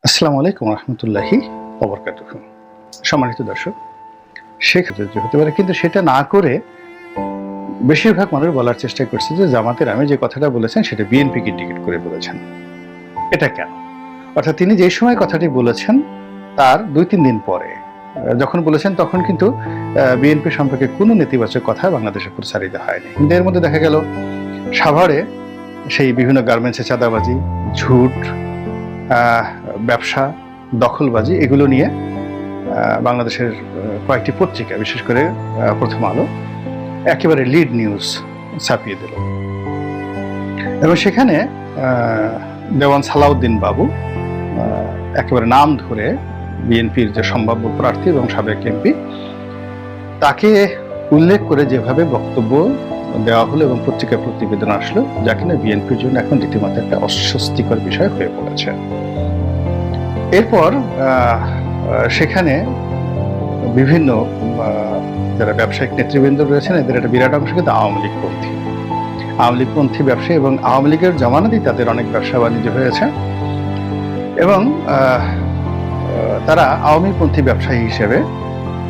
আসসালামু আলাইকুম রহমতুল্লাহি ওয়াবারাকাতুহু। সম্মানিত দর্শক, সেক্ষেত্রে হতে পারে, কিন্তু সেটা না করে বেশিরভাগ মানুষ বলার চেষ্টা করছে যে জামাতের আমি যে কথাটা বলেছেন সেটা বিএনপিকে ইন্ডিকেট করে বলেছেন। এটা কেন? অর্থাৎ তিনি যে সময় কথাটি বলেছেন তার 2-3 দিন পরে যখন বলেছেন তখন কিন্তু বিএনপি সম্পর্কে কোনো নেতিবাচক কথা বাংলাদেশে প্রচারিত হয়নি। কিন্তু এর মধ্যে দেখা গেল সাভারে সেই বিভিন্ন গার্মেন্টসে চাঁদাবাজি, ঝুট, ব্যবসা, দখলবাজি এগুলো নিয়ে বাংলাদেশের কয়েকটি পত্রিকা, বিশেষ করে প্রথম আলো, একেবারে লিড নিউজ ছাপিয়ে দিল। এবং সেখানে দেওয়ান সালাউদ্দিন বাবু একেবারে নাম ধরে বিএনপির যে সম্ভাব্য প্রার্থী এবং সাবেক এমপি তাকে উল্লেখ করে যেভাবে বক্তব্য দেওয়া হলো এবং পত্রিকায় প্রতিবেদন আসলো, যা কিনা বিএনপির জন্য এখন রীতিমতো একটা অস্বস্তিকর বিষয় হয়ে পড়েছে। এরপর সেখানে বিভিন্ন যারা ব্যবসায়িক নেতৃবৃন্দ রয়েছেন এদের একটা বিরাট অংশ কিন্তু আওয়ামী লীগপন্থী ব্যবসায়ী, এবং আওয়ামী লীগের জমানাতেই তাদের অনেক ব্যবসা বাণিজ্য হয়েছে এবং তারা আওয়ামীপন্থী ব্যবসায়ী হিসেবে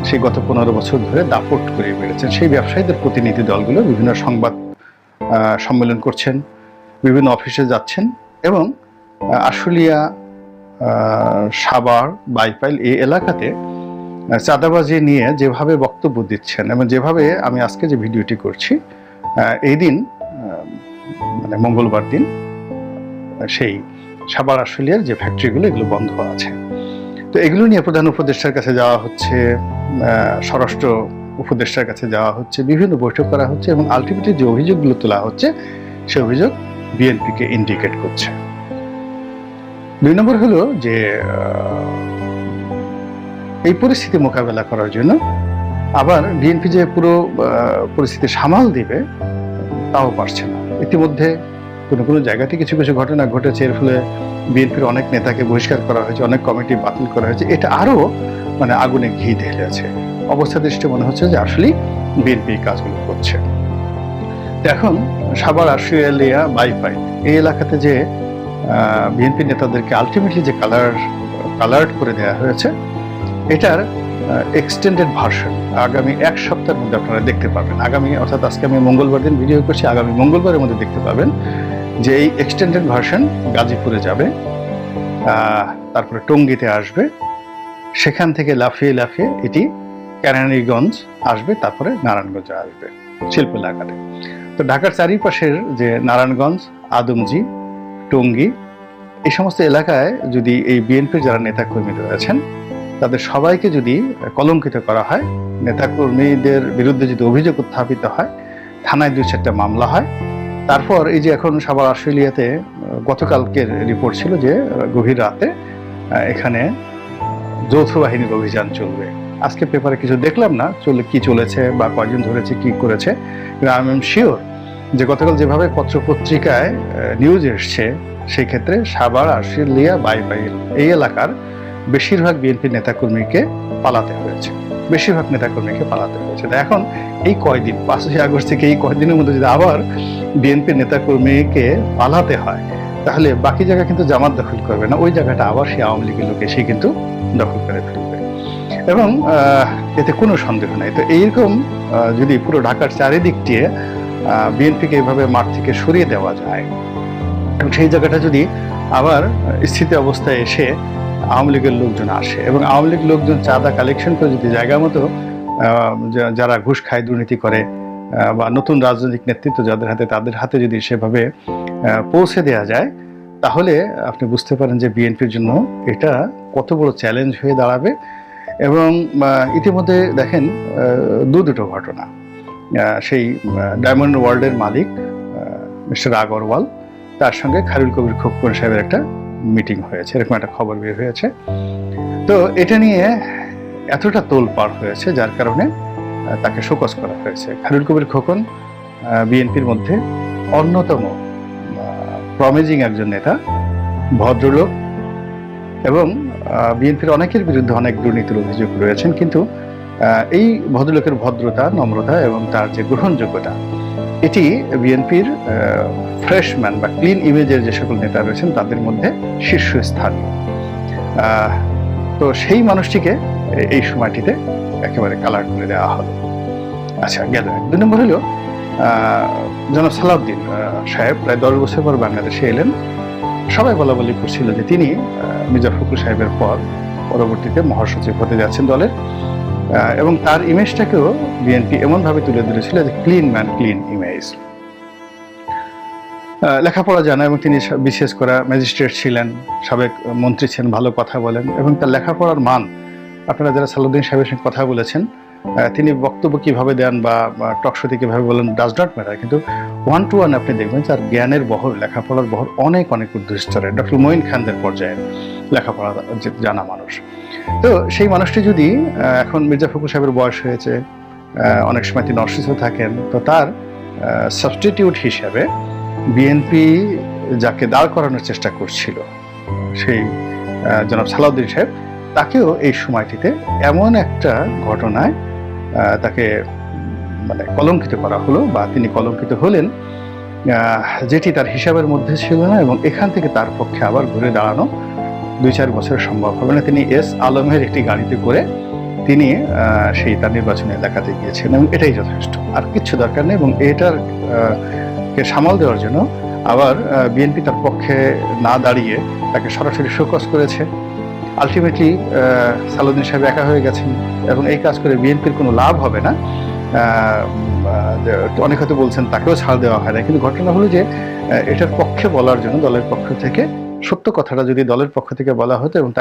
সেই গত 15 বছর ধরে দাপট করে বেড়েছেন। সেই ব্যবসায়ীদের প্রতিনিধি দলগুলো বিভিন্ন সংবাদ সম্মেলন করছেন, বিভিন্ন অফিসে যাচ্ছেন এবং আশুলিয়া, সাভার, বাইপাইল এই এলাকাতে চাঁদাবাজি নিয়ে যেভাবে বক্তব্য দিচ্ছেন এবং যেভাবে আমি আজকে যে ভিডিওটি করছি, এই দিন মানে মঙ্গলবার দিন সেই সাভার আশুলিয়ার যে ফ্যাক্টরিগুলো এগুলো বন্ধ আছে। তো এগুলো নিয়ে প্রধান উপদেষ্টার কাছে যাওয়া হচ্ছে, স্বরাষ্ট্র উপদেষ্টার কাছে যাওয়া হচ্ছে, বিভিন্ন বৈঠক করা হচ্ছে এবং আলটিমেটলি যে অভিযোগগুলো তোলা হচ্ছে সে অভিযোগ বিএনপিকে ইন্ডিকেট করছে। 2 নম্বর হলো যে এই পরিস্থিতি মোকাবেলা করার জন্য আবার বিএনপি যে পুরো পরিস্থিতি সামাল দিবে তাও পারছে না। ইতিমধ্যে কোনো জায়গাতে কিছু ঘটনা ঘটেছে, এর ফলে বিএনপির অনেক নেতাকে বহিষ্কার করা হয়েছে, অনেক কমিটি বাতিল করা হয়েছে। এটা আরো মানে আগুনে ঘি ঢেলেছে। অবস্থা দৃষ্টি মনে হচ্ছে যে আসলে বিএনপি এই কাজগুলো করছে। এখন সাভার, আশুলিয়া, বাইপাইল এই এলাকাতে যে বিএনপি নেতাদেরকে আলটিমেটলি যে কালার্ড করে দেওয়া হয়েছে, এটার এক্সটেন্ডেড ভার্সন আগামী 1 সপ্তাহের মধ্যে আপনারা দেখতে পাবেন। অর্থাৎ আজকে আমি মঙ্গলবার দিন ভিডিও করছি, আগামী মঙ্গলবারের মধ্যে দেখতে পাবেন যে এই এক্সটেন্ডেড ভার্সন গাজীপুরে যাবে, তারপরে টঙ্গীতে আসবে, সেখান থেকে লাফিয়ে এটি কেরানীগঞ্জ আসবে, তারপরে নারায়ণগঞ্জে আসবে শিল্প এলাকাতে। তো ঢাকার চারিপাশের যে নারায়ণগঞ্জ, আদমজি, টঙ্গী এই সমস্ত এলাকায় যদি এই বিএনপির যারা নেতাকর্মী রয়েছেন তাদের সবাইকে যদি কলঙ্কিত করা হয়, নেতাকর্মীদের বিরুদ্ধে যদি অভিযোগ উত্থাপিত হয়, থানায় 2-4টা মামলা হয়, তারপর এই যে এখন সাভার আশুলিয়াতে গতকালকের রিপোর্ট ছিল যে গভীর রাতে এখানে যৌথ বাহিনীর অভিযান চলবে। আজকে পেপারে কিছু দেখলাম না কি চলেছে বা কয়জন ধরেছে, কি করেছে, কিন্তু আই এম শিওর যে গতকাল যেভাবে পত্রপত্রিকায় নিউজ এসছে সেই ক্ষেত্রে সাভার, আশুলিয়া, বাইপাইল এই এলাকার বেশিরভাগ বিএনপি নেতাকর্মীকে পালাতে হয়েছে। এখন এই কয়দিন 5ই আগস্ট থেকে এই কয়দিনের মধ্যে যদি আবার বিএনপি নেতাকর্মীকে পালাতে হয়, তাহলে বাকি জায়গা কিন্তু জামাত দখল করবে না, ওই জায়গাটা আবার সেই আওয়ামী লীগের লোক এসে কিন্তু দখল করে ফেলবে এবং এতে কোনো সন্দেহ নাই। তো এইরকম যদি পুরো ঢাকার চারিদিকটি বিএনপিকে এইভাবে মাঠ থেকে সরিয়ে দেওয়া যায় এবং সেই জায়গাটা যদি আবার স্থিতি অবস্থায় এসে আওয়ামী লীগের লোকজন আসে এবং আওয়ামী লীগ লোকজন চাঁদা কালেকশন করে যদি জায়গা মতো যারা ঘুষ খায়, দুর্নীতি করে বা নতুন রাজনৈতিক নেতৃত্ব যাদের হাতে, তাদের হাতে যদি সেভাবে পৌঁছে দেওয়া যায়, তাহলে আপনি বুঝতে পারেন যে বিএনপির জন্য এটা কত বড় চ্যালেঞ্জ হয়ে দাঁড়াবে। এবং ইতিমধ্যে দেখেন দুটো ঘটনা, সেই ডায়মন্ড ওয়ার্ল্ডের মালিক মিস্টার আগরওয়াল, তার সঙ্গে খায়রুল কবির খোকন সাহেবের একটা মিটিং হয়েছে, এরকম একটা খবর বের হয়েছে। তো এটা নিয়ে এতটা তোলপাড় হয়েছে যার কারণে তাকে শোকজ করা হয়েছে। খায়রুল কবির খোকন বিএনপির মধ্যে অন্যতম প্রমিজিং একজন নেতা, ভদ্রলোক এবং বিএনপির অনেকের বিরুদ্ধে অনেক দুর্নীতির অভিযোগ রয়েছেন, কিন্তু এই ভদ্রলোকের ভদ্রতা, নম্রতা এবং তার যে গ্রহণযোগ্যতা, এটি বিএনপির ফ্রেশম্যান বা ক্লিন ইমেজের যে সকল নেতা রয়েছেন তাদের মধ্যে শীর্ষস্থানীয়। তো সেই মানুষটিকে এই সময়টিতে একেবারে কালার করে দেওয়া হলো। আচ্ছা, গেল। 2 নম্বর হলো জনাব সালাউদ্দিন সাহেব প্রায় 10 বছর পর বাংলাদেশে এলেন। সবাই বলা বলি করছিল যে তিনি মির্জা ফখরুল সাহেবের পর পরবর্তীতে মহাসচিব হতে যাচ্ছেন দলের, এবং তার ইমেজটাকেও বিএনপি এমনভাবে তুলে ধরেছিল যে ক্লিন ম্যান, ক্লিন ইমেজ। লেখাপড়া জানা এবং তিনি বিশেষ করে ম্যাজিস্ট্রেট ছিলেন, সাবেক মন্ত্রী ছিলেন, ভালো কথা বলেন এবং তার লেখাপড়ার মান, আপনারা যারা সালাউদ্দিন সাহেবের সঙ্গে কথা বলেছেন, তিনি বক্তব্য কিভাবে দেন বা টকশোতে কিভাবে বলেন ডাজ নট ম্যাটার, কিন্তু 1 to 1 আপনি দেখবেন যার জ্ঞানের বহর, লেখাপড়ার বহর অনেক অনেক ঊর্ধ্বস্তরের, ডক্টর মঈন খানদের পর্যায়ে লেখাপড়া জানা মানুষ। তো সেই মানুষটি যদি এখন মির্জা ফখরুল সাহেবের বয়স হয়েছে, অনেক সময় তিনি অসুস্থ থাকেন, তো তার সাবস্টিটিউট হিসাবে বিএনপি যাকে দাঁড় করানোর চেষ্টা করছিল সেই জনাব সালাউদ্দিন সাহেব, তাকেও এই সময়টিতে এমন একটা ঘটনায় তাকে মানে কলঙ্কিত করা হলো, বা তিনি কলঙ্কিত হলেন যেটি তার হিসাবের মধ্যে ছিল না, এবং এখান থেকে তার পক্ষে আবার ঘুরে দাঁড়ানো 2-4 বছর সম্ভব হবে না। তিনি এস আলমের একটি গাড়িতে করে তিনি সেই তার নির্বাচনী এলাকাতে গিয়েছেন এবং এটাই যথেষ্ট, আর কিছু দরকার নেই। এবং এটার কে সামাল দেওয়ার জন্য আবার বিএনপি তার পক্ষে না দাঁড়িয়ে তাকে সরাসরি শোকজ করেছে। আলটিমেটলি সালাউদ্দিন সাহেব একা হয়ে গেছেন এবং এই কাজ করে বিএনপির কোনো লাভ হবে না। অনেক হয়তো বলছেন তাকেও ছাড় দেওয়া হয় না, কিন্তু ঘটনা হলো যে এটার পক্ষে বলার জন্য দলের পক্ষ থেকে সত্য কথাটা যদি দলের পক্ষ থেকে বলা হতো এবং তাকে